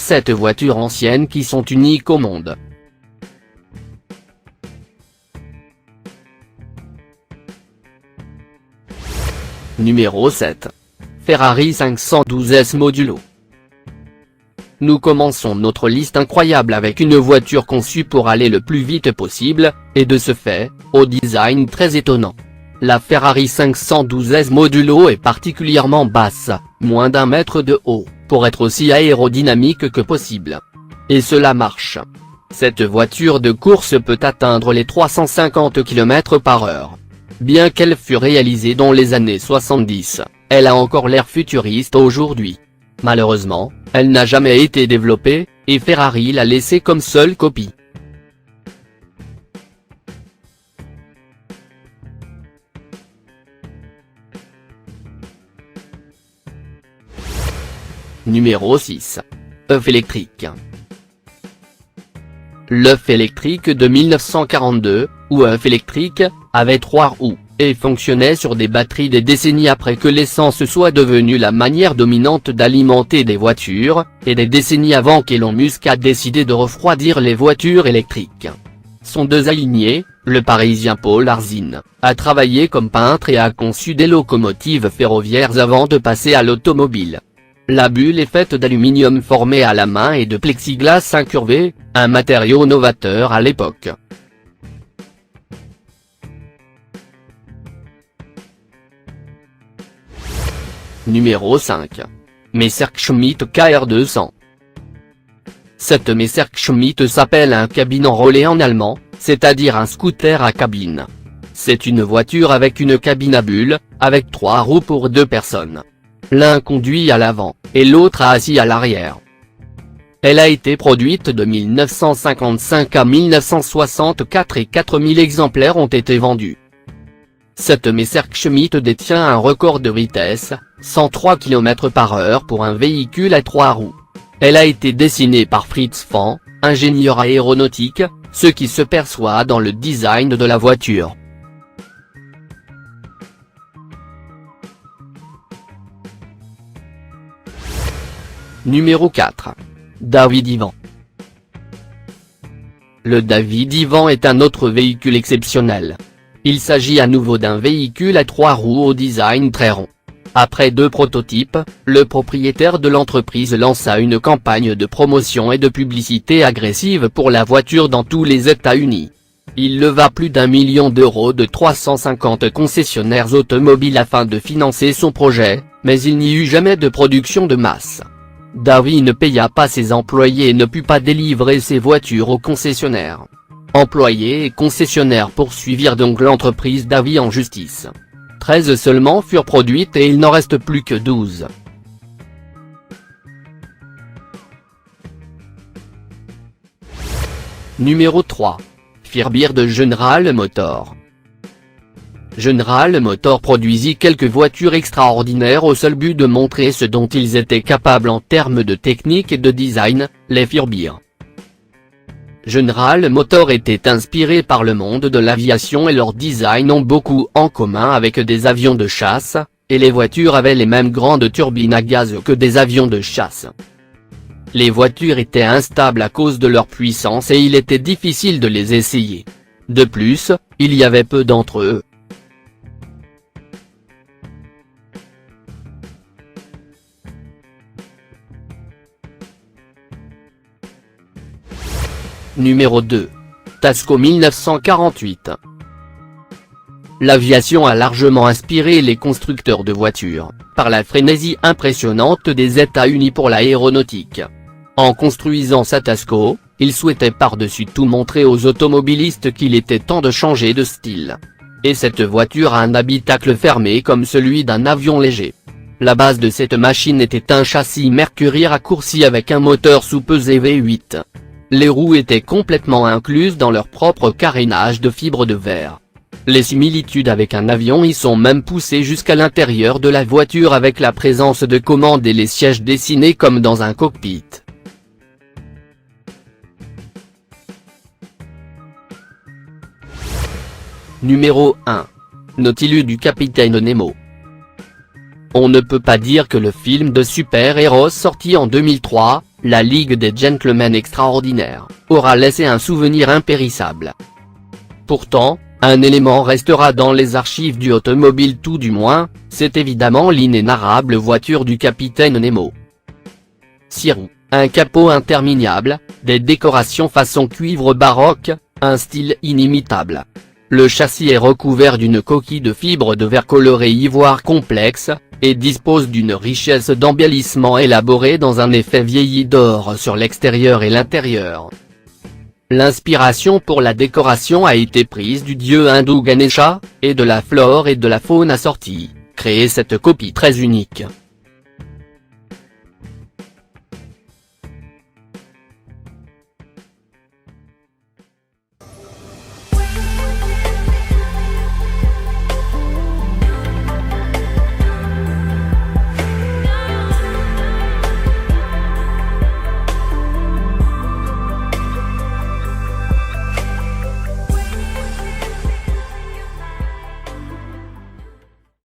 7 voitures anciennes qui sont uniques au monde. Numéro 7. Ferrari 512S Modulo. Nous commençons notre liste incroyable avec une voiture conçue pour aller le plus vite possible, et de ce fait, au design très étonnant. La Ferrari 512S Modulo est particulièrement basse, moins d'1 mètre de haut, pour être aussi aérodynamique que possible. Et cela marche. Cette voiture de course peut atteindre les 350 km/h. Bien qu'elle fût réalisée dans les années 70, elle a encore l'air futuriste aujourd'hui. Malheureusement, elle n'a jamais été développée, et Ferrari l'a laissée comme seule copie. Numéro 6. œuf électrique. L'œuf électrique de 1942, ou œuf électrique, avait 3 roues, et fonctionnait sur des batteries des décennies après que l'essence soit devenue la manière dominante d'alimenter des voitures, et des décennies avant qu'Elon Musk a décidé de refroidir les voitures électriques. Son designer, le Parisien Paul Arzin, a travaillé comme peintre et a conçu des locomotives ferroviaires avant de passer à l'automobile. La bulle est faite d'aluminium formé à la main et de plexiglas incurvé, un matériau novateur à l'époque. Numéro 5. Messerschmitt KR200. Cette Messerschmitt s'appelle un cabine enrôlée en allemand, c'est-à-dire un scooter à cabine. C'est une voiture avec une cabine à bulles, avec 3 roues pour 2 personnes. L'un conduit à l'avant, et l'autre assis à l'arrière. Elle a été produite de 1955 à 1964 et 4000 exemplaires ont été vendus. Cette Messerschmitt détient un record de vitesse, 103 km/h pour un véhicule à 3 roues. Elle a été dessinée par Fritz Fahn, ingénieur aéronautique, ce qui se perçoit dans le design de la voiture. Numéro 4. David Ivan. Le David Ivan est un autre véhicule exceptionnel. Il s'agit à nouveau d'un véhicule à 3 roues au design très rond. Après 2 prototypes, le propriétaire de l'entreprise lança une campagne de promotion et de publicité agressive pour la voiture dans tous les États-Unis. Il leva plus d'1 million d'euros de 350 concessionnaires automobiles afin de financer son projet, mais il n'y eut jamais de production de masse. David ne paya pas ses employés et ne put pas délivrer ses voitures aux concessionnaires. Employés et concessionnaires poursuivirent donc l'entreprise David en justice. 13 seulement furent produites et il n'en reste plus que 12. Numéro 3. Firebird de General Motors. General Motors produisit quelques voitures extraordinaires au seul but de montrer ce dont ils étaient capables en termes de technique et de design, les Firebird. General Motors était inspiré par le monde de l'aviation et leurs designs ont beaucoup en commun avec des avions de chasse, et les voitures avaient les mêmes grandes turbines à gaz que des avions de chasse. Les voitures étaient instables à cause de leur puissance et il était difficile de les essayer. De plus, il y avait peu d'entre eux. Numéro 2. Tasco 1948. L'aviation a largement inspiré les constructeurs de voitures, par la frénésie impressionnante des États-Unis pour l'aéronautique. En construisant sa Tasco, ils souhaitaient par-dessus tout montrer aux automobilistes qu'il était temps de changer de style. Et cette voiture a un habitacle fermé comme celui d'un avion léger. La base de cette machine était un châssis Mercury raccourci avec un moteur soupesé V8. Les roues étaient complètement incluses dans leur propre carénage de fibre de verre. Les similitudes avec un avion y sont même poussées jusqu'à l'intérieur de la voiture avec la présence de commandes et les sièges dessinés comme dans un cockpit. Numéro 1. Nautilus du Capitaine Nemo. On ne peut pas dire que le film de super-héros sorti en 2003, la Ligue des Gentlemen extraordinaires, aura laissé un souvenir impérissable. Pourtant, un élément restera dans les archives du automobile tout du moins, c'est évidemment l'inénarrable voiture du capitaine Nemo. 6 roues, un capot interminable, des décorations façon cuivre baroque, un style inimitable. Le châssis est recouvert d'une coquille de fibre de verre coloré ivoire complexe, et dispose d'une richesse d'embellissement élaborée dans un effet vieilli d'or sur l'extérieur et l'intérieur. L'inspiration pour la décoration a été prise du dieu hindou Ganesha, et de la flore et de la faune assortie, créer cette copie très unique.